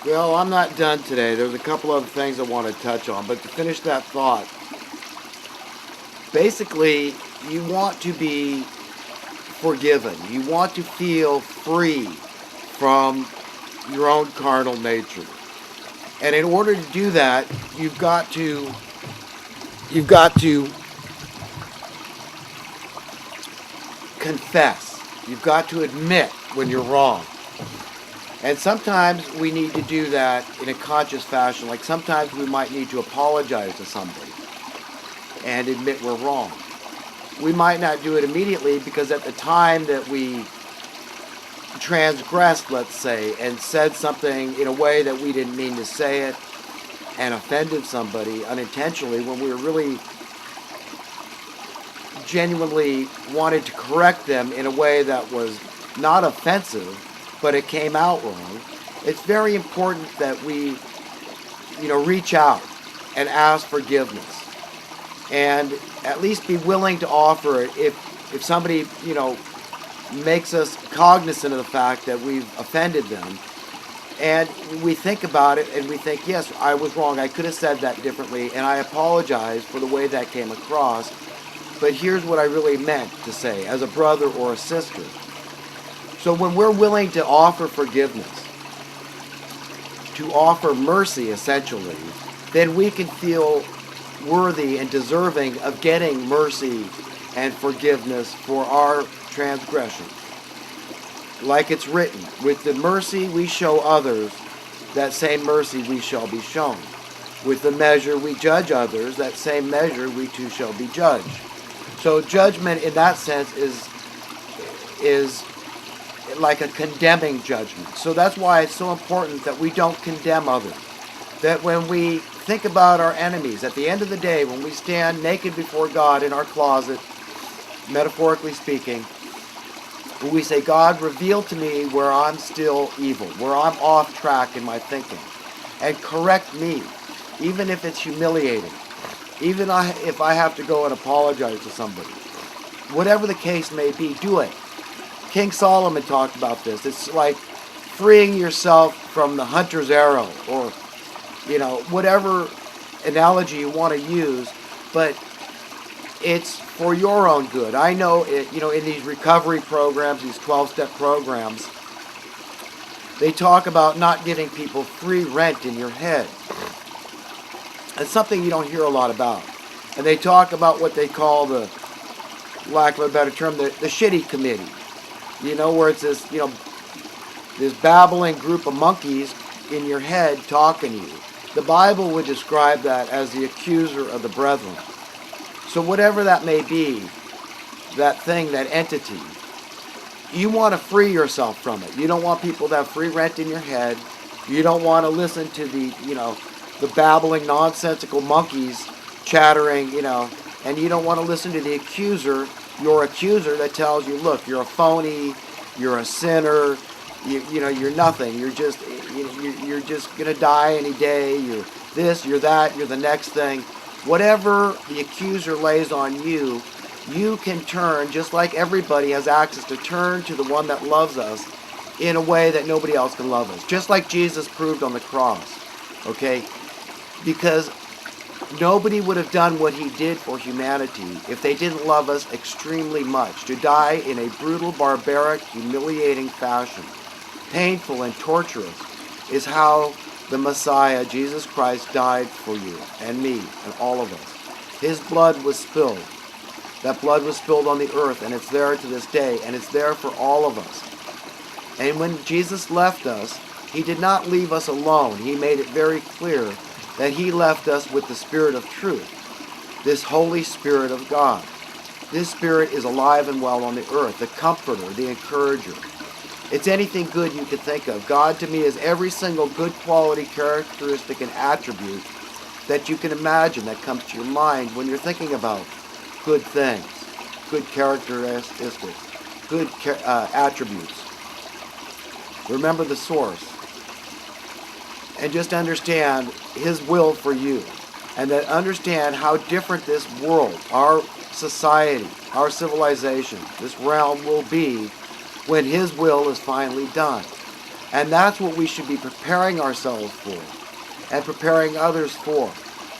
Well, I'm not done today. There's a couple other things I want to touch on, but to finish that thought, basically, you want to be forgiven. You want to feel free from your own carnal nature. And in order to do that, you've got to confess. You've got to admit when you're wrong. And sometimes we need to do that in a conscious fashion. Like sometimes we might need to apologize to somebody and admit we're wrong. We might not do it immediately because at the time that we transgressed, let's say, and said something in a way that we didn't mean to say it and offended somebody unintentionally, when we were really genuinely wanted to correct them in a way that was not offensive, but it came out wrong, it's very important that we, reach out and ask forgiveness. And at least be willing to offer it if somebody, makes us cognizant of the fact that we've offended them. And we think about it and we think, yes, I was wrong. I could have said that differently, and I apologize for the way that came across. But here's what I really meant to say as a brother or a sister. So when we're willing to offer forgiveness, to offer mercy essentially, then we can feel worthy and deserving of getting mercy and forgiveness for our transgressions. Like it's written, with the mercy we show others, that same mercy we shall be shown. With the measure we judge others, that same measure we too shall be judged. So judgment in that sense is like a condemning judgment. So that's why it's so important that we don't condemn others. That when we think about our enemies, at the end of the day, when we stand naked before God in our closet, metaphorically speaking, when we say, God, reveal to me where I'm still evil, where I'm off track in my thinking, and correct me, even if it's humiliating, even if I have to go and apologize to somebody. Whatever the case may be, do it. King Solomon talked about this. It's like freeing yourself from the hunter's arrow, or, whatever analogy you want to use, but it's for your own good. I know, in these recovery programs, these 12-step programs, they talk about not giving people free rent in your head. It's something you don't hear a lot about. And they talk about what they call the, lack of a better term, the shitty committee. Where it's this babbling group of monkeys in your head talking to you. The Bible would describe that as the accuser of the brethren. So whatever that may be, that thing, that entity, you want to free yourself from it. You don't want people to have free rent in your head. You don't want to listen to the babbling, nonsensical monkeys chattering, and you don't want to listen to the accuser, your accuser that tells you, look, you're a phony, you're a sinner, you're nothing. You're just going to die any day. You're this, you're that, you're the next thing. Whatever the accuser lays on you, you can turn, just like everybody has access to turn to the one that loves us in a way that nobody else can love us. Just like Jesus proved on the cross, okay? Because nobody would have done what he did for humanity if they didn't love us extremely much. To die in a brutal, barbaric, humiliating fashion, painful and torturous, is how the Messiah, Jesus Christ, died for you and me and all of us. His blood was spilled. That blood was spilled on the earth, and it's there to this day, and it's there for all of us. And when Jesus left us, he did not leave us alone. He made it very clear that he left us with the Spirit of truth, this Holy Spirit of God. This Spirit is alive and well on the earth, the comforter, the encourager. It's anything good you could think of. God to me is every single good quality, characteristic, and attribute that you can imagine that comes to your mind when you're thinking about good things, good characteristics, good attributes. Remember the source. And just understand his will for you. And then understand how different this world, our society, our civilization, this realm will be when his will is finally done. And that's what we should be preparing ourselves for and preparing others for.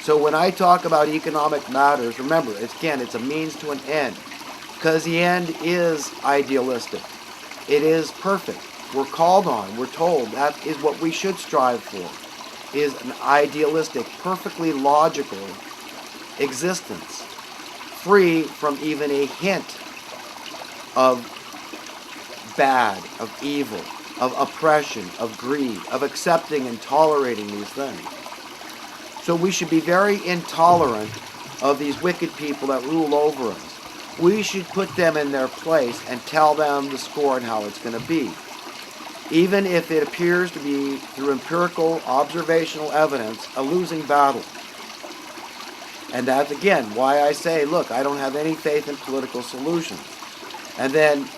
So when I talk about economic matters, remember, it's a means to an end. Because the end is idealistic. It is perfect. We're called on, we're told that is what we should strive for, is an idealistic, perfectly logical existence, free from even a hint of bad, of evil, of oppression, of greed, of accepting and tolerating these things. So we should be very intolerant of these wicked people that rule over us. We should put them in their place and tell them the score and how it's going to be. Even if it appears to be, through empirical, observational evidence, a losing battle. And that's, again, why I say, look, I don't have any faith in political solutions. And then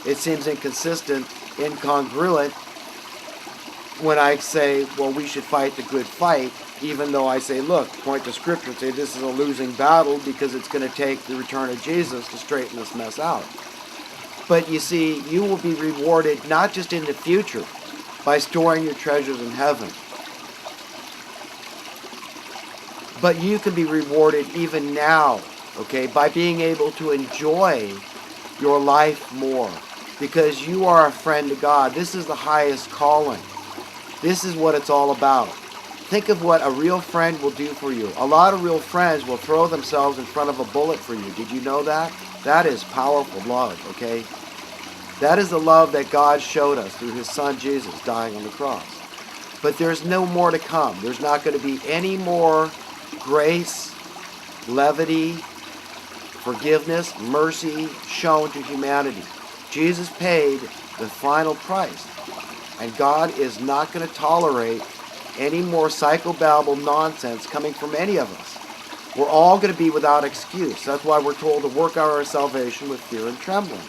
it seems inconsistent, incongruent, when I say, well, we should fight the good fight, even though I say, look, point to Scripture and say this is a losing battle because it's going to take the return of Jesus to straighten this mess out. But you see, you will be rewarded not just in the future by storing your treasures in heaven, but you can be rewarded even now, okay, by being able to enjoy your life more because you are a friend to God. This is the highest calling. This is what it's all about. Think of what a real friend will do for you. A lot of real friends will throw themselves in front of a bullet for you. Did you know that? That is powerful love, okay? That is the love that God showed us through His Son Jesus dying on the cross. But there's no more to come. There's not going to be any more grace, levity, forgiveness, mercy shown to humanity. Jesus paid the final price. And God is not going to tolerate any more psychobabble nonsense coming from any of us. We're all going to be without excuse. That's why we're told to work out our salvation with fear and trembling.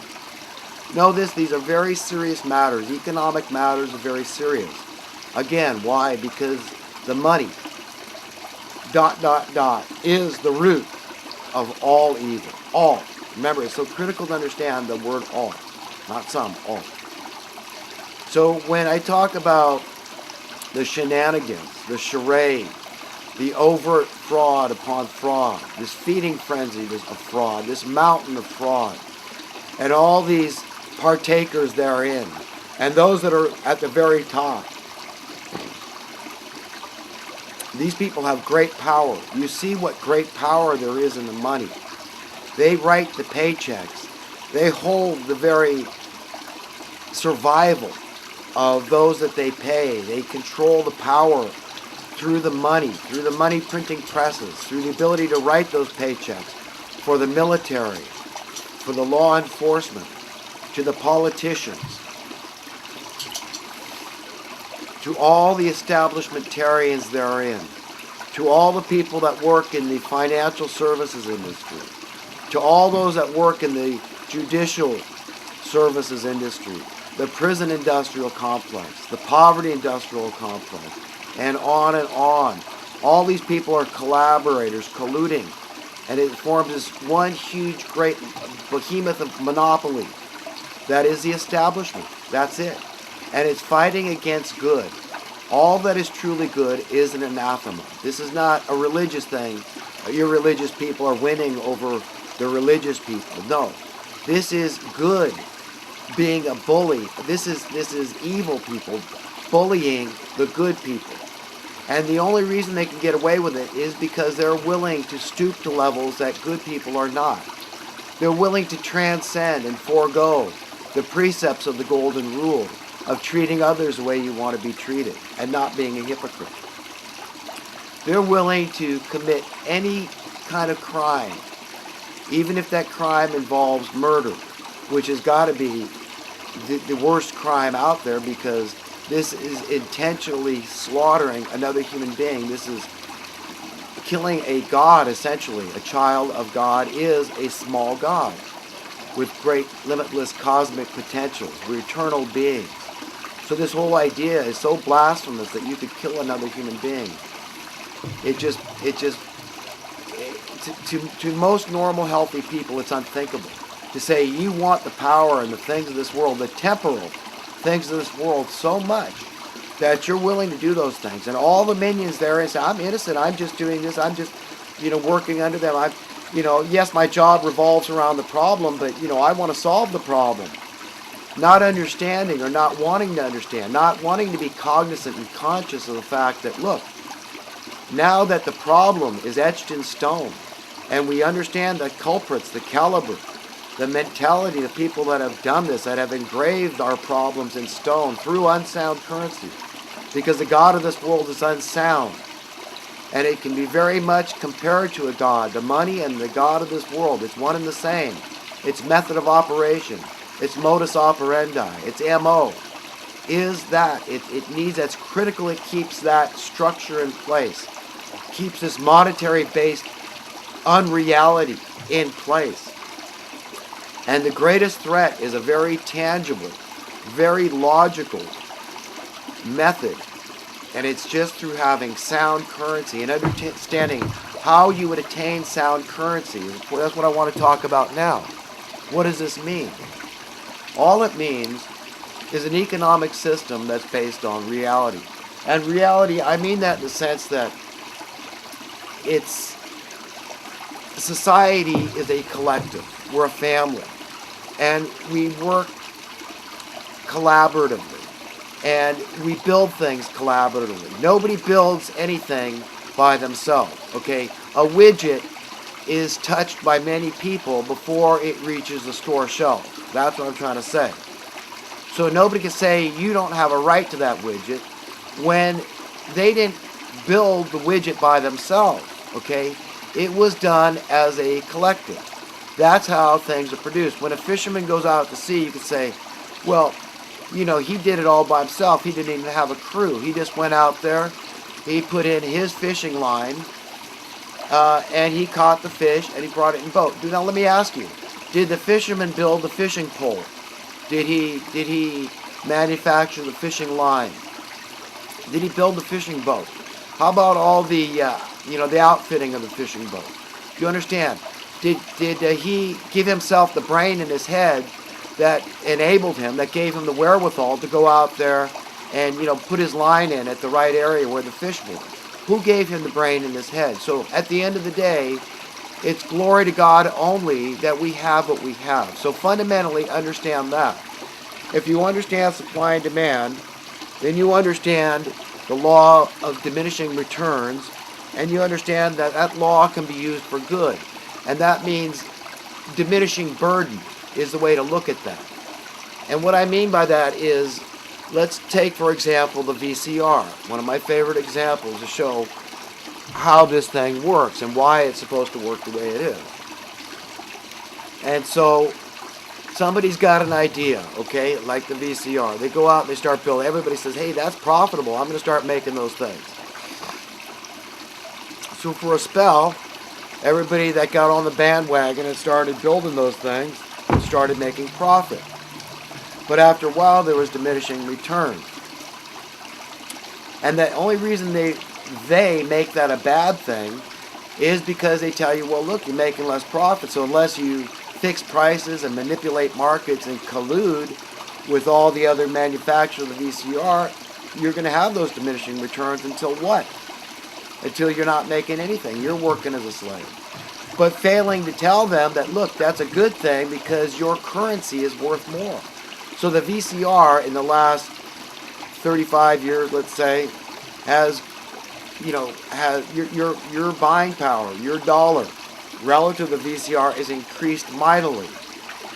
Know this, these are very serious matters. Economic matters are very serious. Again, why? Because the money, ... is the root of all evil. All. Remember, it's so critical to understand the word all. Not some, all. So when I talk about the shenanigans, the charade, the overt fraud upon fraud, this feeding frenzy of fraud, this mountain of fraud, and all these partakers therein, and those that are at the very top, these people have great power. You see what great power there is in the money. They write the paychecks. They hold the very survival of those that they pay. They control the power through the money printing presses, through the ability to write those paychecks for the military, for the law enforcement, to the politicians, to all the establishmentarians therein, to all the people that work in the financial services industry, to all those that work in the judicial services industry, the prison industrial complex, the poverty industrial complex, and on and on. All these people are collaborators, colluding, and it forms this one huge, great behemoth of monopoly. That is the establishment. That's it. And it's fighting against good. All that is truly good is an anathema. This is not a religious thing. Your religious people are winning over the religious people. No. This is good being a bully. This is evil people bullying the good people. And the only reason they can get away with it is because they're willing to stoop to levels that good people are not. They're willing to transcend and forego the precepts of the golden rule of treating others the way you want to be treated and not being a hypocrite. They're willing to commit any kind of crime, even if that crime involves murder, which has got to be the worst crime out there, because this is intentionally slaughtering another human being. This is killing a god, essentially. A child of God is a small god with great limitless cosmic potentials. We're eternal beings. So this whole idea is so blasphemous that you could kill another human being. To most normal, healthy people, it's unthinkable to say you want the power and the things of this world, the temporal things of this world so much that you're willing to do those things. And all the minions there say, I'm innocent, I'm just doing this, I'm just, working under them. Yes, my job revolves around the problem, but, I want to solve the problem. Not understanding or not wanting to understand, not wanting to be cognizant and conscious of the fact that, look, now that the problem is etched in stone, and we understand the culprits, the caliber, the mentality of people that have done this, that have engraved our problems in stone through unsound currency, because the God of this world is unsound, and it can be very much compared to a God. The money and the God of this world, it's one and the same. Its method of operation, its modus operandi, its MO, is that. It needs, that's critical, it keeps that structure in place, keeps this monetary-based unreality in place. And the greatest threat is a very tangible, very logical method, and it's just through having sound currency and understanding how you would attain sound currency. That's what I want to talk about now. What does this mean? All it means is an economic system that's based on reality. And reality, I mean that in the sense that it's, society is a collective. We're a family. And we work collaboratively. And we build things collaboratively. Nobody builds anything by themselves, okay? A widget is touched by many people before it reaches the store shelf. That's what I'm trying to say. So nobody can say you don't have a right to that widget when they didn't build the widget by themselves, okay? It was done as a collective. That's how things are produced. When a fisherman goes out to sea, you can say, well, he did it all by himself. He didn't even have a crew. He just went out there, he put in his fishing line, and he caught the fish, and he brought it in boat. Now let me ask you, did the fisherman build the fishing pole? Did he manufacture the fishing line? Did he build the fishing boat? How about all the the outfitting of the fishing boat? Do you understand? Did he give himself the brain in his head that enabled him, that gave him the wherewithal to go out there and put his line in at the right area where the fish were? Who gave him the brain in his head? So at the end of the day, it's glory to God only that we have what we have. So fundamentally, understand that. If you understand supply and demand, then you understand the law of diminishing returns, and you understand that that law can be used for good. And that means diminishing burden is the way to look at that. And what I mean by that is, let's take, for example, the VCR, one of my favorite examples to show how this thing works and why it's supposed to work the way it is. And so somebody's got an idea, okay, like the VCR. They go out and they start building. Everybody says, hey, that's profitable. I'm going to start making those things. So for a spell, everybody that got on the bandwagon and started building those things started making profit. But after a while, there was diminishing returns. And the only reason they make that a bad thing is because they tell you, well, look, you're making less profit, so unless you fix prices and manipulate markets and collude with all the other manufacturers of the VCR, you're going to have those diminishing returns until what? Until you're not making anything. You're working as a slave. But failing to tell them that, look, that's a good thing because your currency is worth more. So the VCR in the last 35 years, let's say, has your buying power, your dollar, relative to the VCR is increased mightily.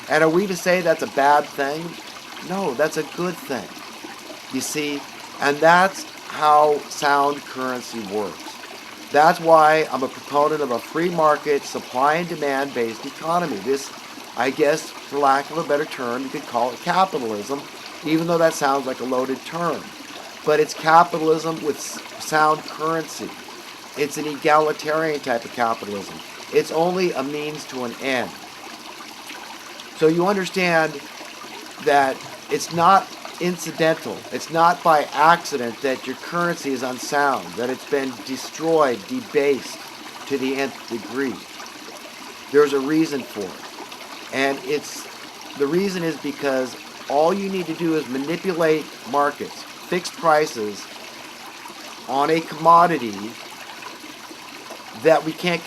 And are we to say that's a bad thing? No, that's a good thing. You see, and that's how sound currency works. That's why I'm a proponent of a free market, supply and demand based economy. This, I guess, for lack of a better term, you could call it capitalism, even though that sounds like a loaded term. But it's capitalism with sound currency. It's an egalitarian type of capitalism. It's only a means to an end. So you understand that it's not incidental. It's not by accident that your currency is unsound, that it's been destroyed, debased to the nth degree. There's a reason for it. And the reason is because All you need to do is manipulate markets, fix prices on a commodity that we can't